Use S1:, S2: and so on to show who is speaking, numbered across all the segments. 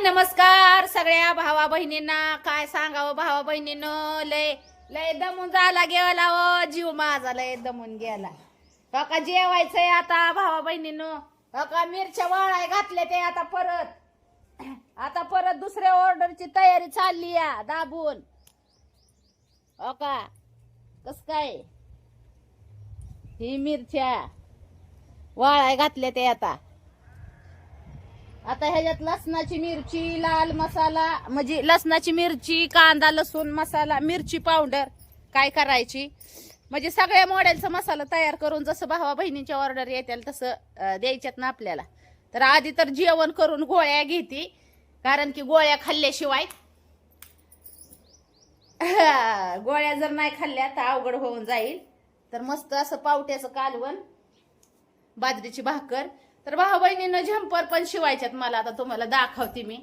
S1: नमस्कार सगळ्या भावा बहिणींना. काय सांगावं भावा बहिणीनं, लय लय दमून झाला गेला ओ जीव माझा, लय दमून गेला. का जेवायचंय आता भावा बहिणीनं. का मिरच्या वाळाय घातल्या ते आता परत दुसऱ्या ऑर्डरची तयारी चालली या दाबून. हो का कस काय ही मिरच्या वाळाय घातल्या ते आता ह्याच्यात लसणाची मिरची, लाल मसाला, म्हणजे लसणाची मिरची, कांदा, लसूण मसाला, मिरची पावडर काय करायची, म्हणजे सगळ्या मॉडेलचा मसाला तयार करून जसं भावा बहिणींच्या ऑर्डर येतील तसं द्यायच्यात ना आपल्याला. तर आधी तर जेवण करून गोळ्या घेते, कारण की गोळ्या खाल्ल्याशिवाय गोळ्या जर नाही खाल्ल्या तर अवघड होऊन जाईल. तर मस्त असं पावट्याचं कालवण, बाजरीची भाकर. तर भाऊ बहिणीनं झंपर पण शिवायच्यात मला, आता तुम्हाला दाखवते मी.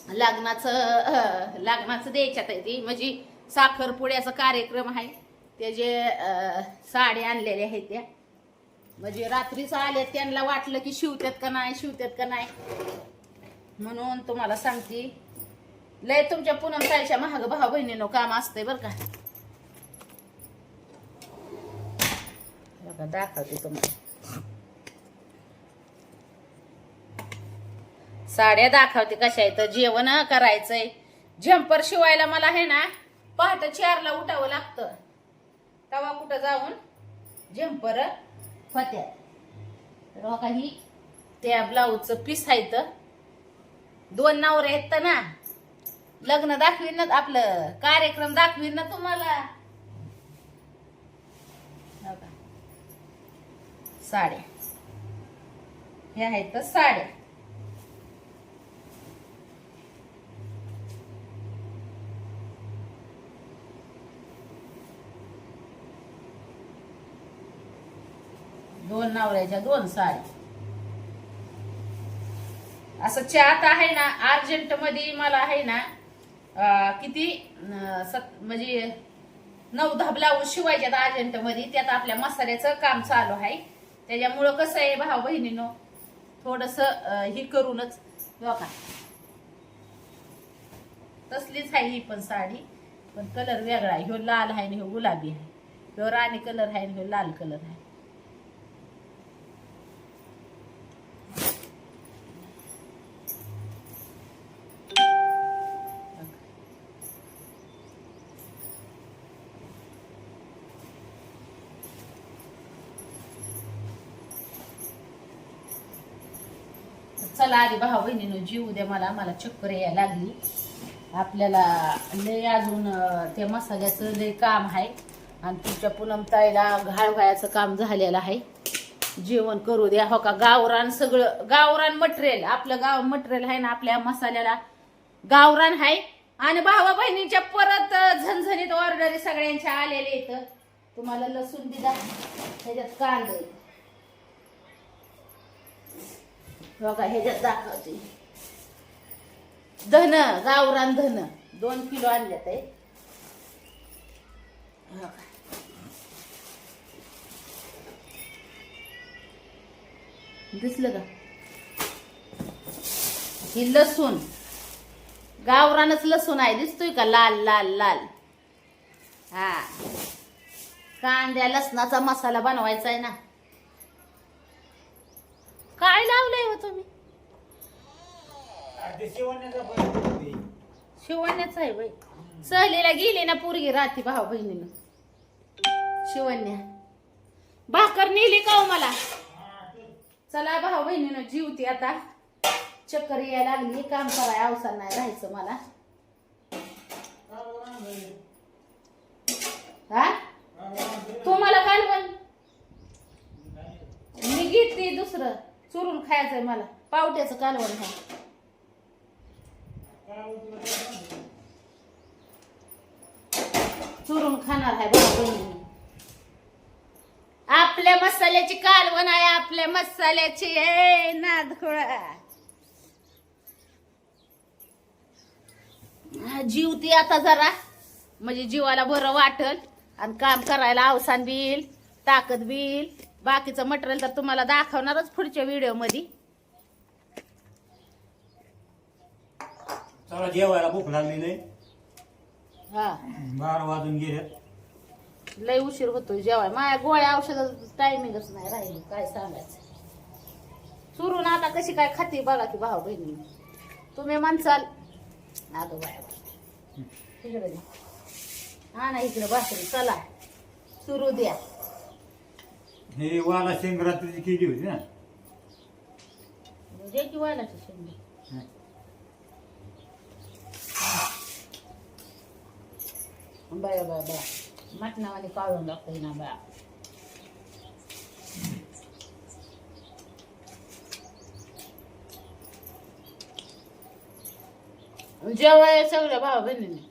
S1: लग्नाचं द्यायच्यात आहे ती, म्हणजे साखरपुड्याचा कार्यक्रम आहे, त्याचे साडी आणलेल्या आहेत त्या. म्हणजे रात्रीच आले, त्यांना वाटलं की शिवत्यात का नाही म्हणून तुम्हाला सांगते. लय तुमच्या पूनम ताईच्या महाग भाऊ बहिणीनं काम असतंय बर का. दाखवते तुम्हाला साड्या, दाखवते कशा आहेत. जेवण करायचंय. झंपर शिवायला मला आहे ना पहाटे 4ला उठावं लागतं, तवा कुठं जाऊन झंपर होत्या. तर काही त्या ब्लाऊजचं पीस आहेत. 2 नवरे आहेत ना, लग्न दाखवीन ना, आपलं कार्यक्रम दाखवीन ना तुम्हाला. साड्या हे आहेत तर साड्या. दोन नवऱ्याच्या 2 साड्या. असं चाट आहे ना अर्जंट मध्ये, मला आहे ना किती म्हणजे 9-10 ब्लाऊज शिवायच्यात अर्जंट मध्ये. त्यात आपल्या मसाल्याचं काम चालू आहे, त्याच्यामुळं कसं आहे भाऊ बहिणीनं थोडस ही करूनच बघा. तसलीच आहे ही पण साडी, पण कलर वेगळा आहे. ह्यो लाल आहे आणि ह्यो गुलाबी आहे. ह्यो राणी कलर आहे आणि ह्यो लाल कलर आहे. चला आधी भाऊ बहिणीनं जीव द्या. मला चक्कर यायला लागली. आपल्याला लय अजून त्या मसाल्याचं लय काम आहे, आणि तुमच्या पूनम ताईला घाळ व्हायचं काम झालेलं आहे. जेवण करू द्या. हो का, गावरान सगळं गावरान मटेरियल, आपलं गाव मटेरियल आहे ना आपल्या मसाल्याला, गावरान आहे. आणि भावा बहिणीच्या परत झणझणीत ऑर्डर सगळ्यांच्या आलेले आहेत. तुम्हाला लसूण दिला, त्याच्यात कांदे बघा, ह्याच्यात दाखवते. धन, गावरान धन 2 किलो आणल्यात आहे. दिसलं का? ही लसूण गावरानच लसूण आहे, दिसतोय का? लाल लाल लाल. हा, कांद्या लसणाचा मसाला बनवायचा आहे ना. काय लावलंय हो तुम्ही? शिवण्याच आहे बाई. सहलीला गेली ना पोरगी रात्री भाऊ बहिणीनं. शिवण्या भाकर नेली का हो मला? चला भाऊ बहिणीनं जीवती. आता चक्कर यायला लागली, काम कराय अवसर नाही राहायचं मला. हा, तुम्हाला कालवण मी घेतली, दुसरं चुरून खायचंय मला. पावट्याचं कालवण आहे. चुरून खाणार आहे भाऊ बहिणी. आपल्या मसाल्याची कालवण आहे, आपल्या मसाल्याची. नादखोळा जीवती आता जरा, म्हणजे जीवाला बरं वाटल, आणि काम करायला अवसान बिल, ताकद बिल. बाकीचं मटेरियल तर तुम्हाला दाखवणारच पुढच्या व्हिडिओ मध्ये.
S2: त्याला जेवायला भूक लागली नाही.
S1: हा
S2: 12 वाजून गेले.
S1: लय उशीर होतोय जेवाय. माझ्या गोळ्या औषधाचं टायमिंगच नाही राहिली. काय सांगायचं. चुरून आता कशी काय खाते बघा की भाऊ बहिणी. तुम्ही म्हणसाल अगं बाय तिकडे दे. हा ना इकडे भाकरी चला सुरू द्या.
S2: हे वाला शेंग रात्रीची केली होती ना.
S1: दे की वालाची शेंग. बाया बाया बाया मटणावाने काढून लागतोय ना बाया. जेवाय सगळ्या भाऊ बहिणीने.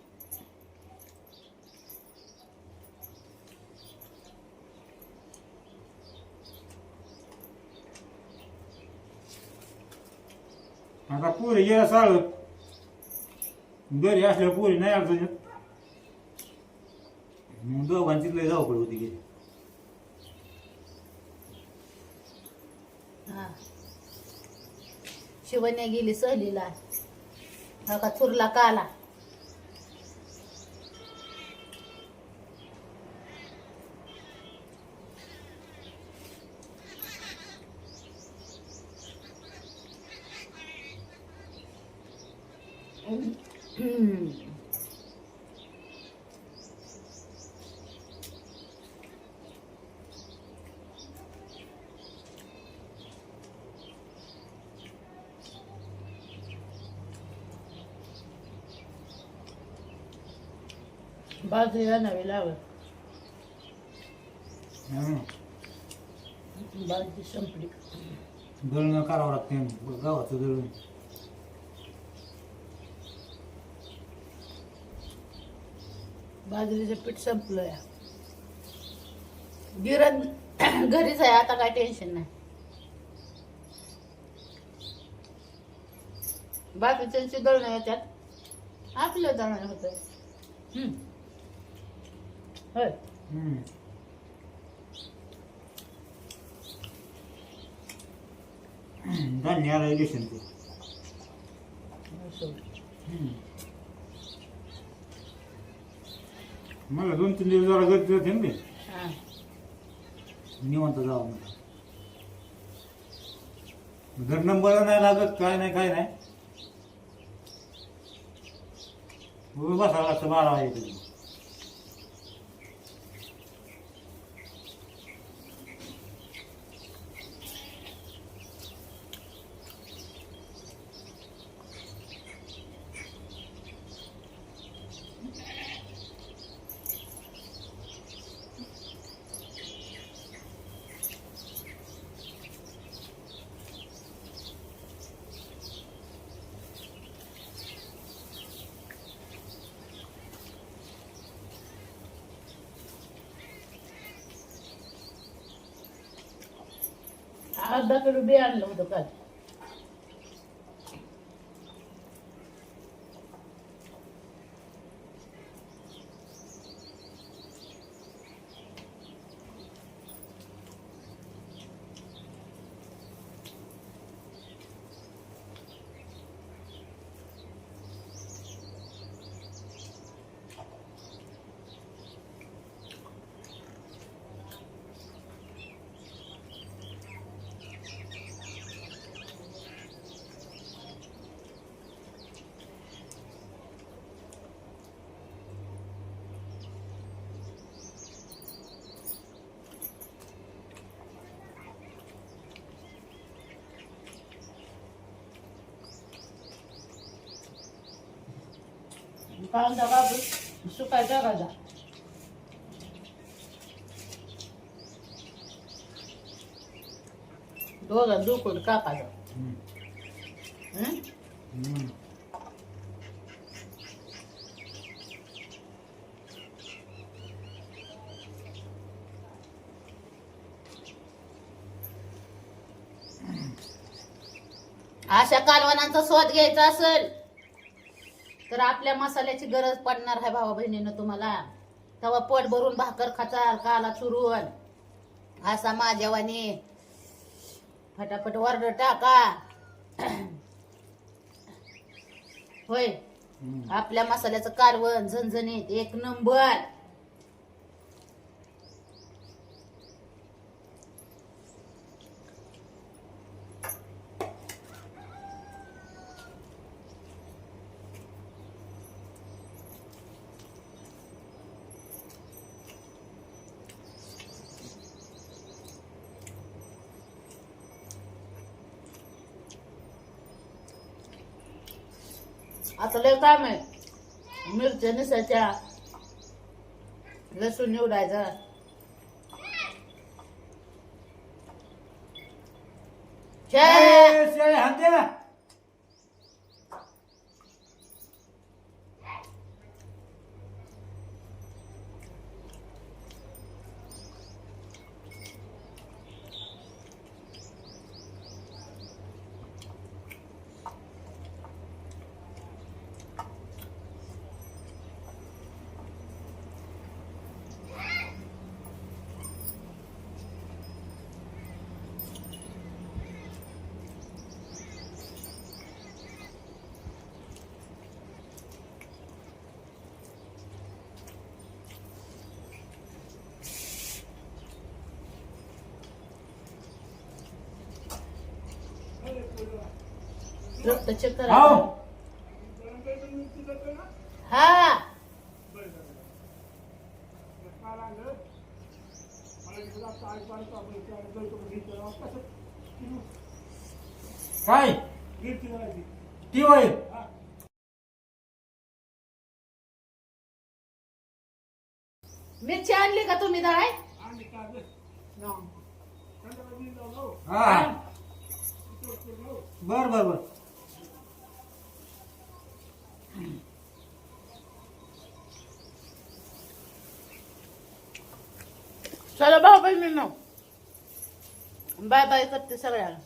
S2: आता पुरी गेला साळ घरी असल्या पुरी नाही अडचण येत. मग दोघांची लय धावपळ होती गेली.
S1: हा शिवण्या गेली सहलीला. हा का चुरला काला. बाजरीला नवी लावत. बाजरी संपली.
S2: दळणं करावं लागते गावाचं दळण.
S1: बाजरीचं पीठ संपलंय. गिरण घरीच आहे आता काय टेन्शन नाही. बाकीच्यांची दळणं येतात आपलं दळण होतं. होय
S2: धान्य आलं घेशील तू. मला 2-3 दिवस जरा गर्दी होते ना ते. निवांत जावं मला. घर नंबर नाही लागत काय नाही काय नाही. बसावं लागतं 12 वाजेपर्यंत.
S1: अर्धा किलो बी आणलं होतं काल. कांदा कापून सुकायचा टाकायचा. दोघा दुखून कापायचा. अशा कालवणांचा स्वाद घ्यायचा असेल तर आपल्या मसाल्याची गरज पडणार आहे भावा बहिणीनं तुम्हाला. तेव्हा पोट भरून भाकर खाचाल काला चुरून असा माझ्यावानी फटाफट ऑर्डर टाका. होय आपल्या मसाल्याचं कारवण झणझणीत एक नंबर. आता लय काम आहे. मिरच्या निसायच्या, लसूण निवडायचा. रक्त चेक करा. हा
S2: काय ती वय
S1: मिरची आणली का तुम्ही डाळ?
S2: हा बर बर बर.
S1: चला भाऊ बहिणींनो, बाय बाय करते सगळ्याला.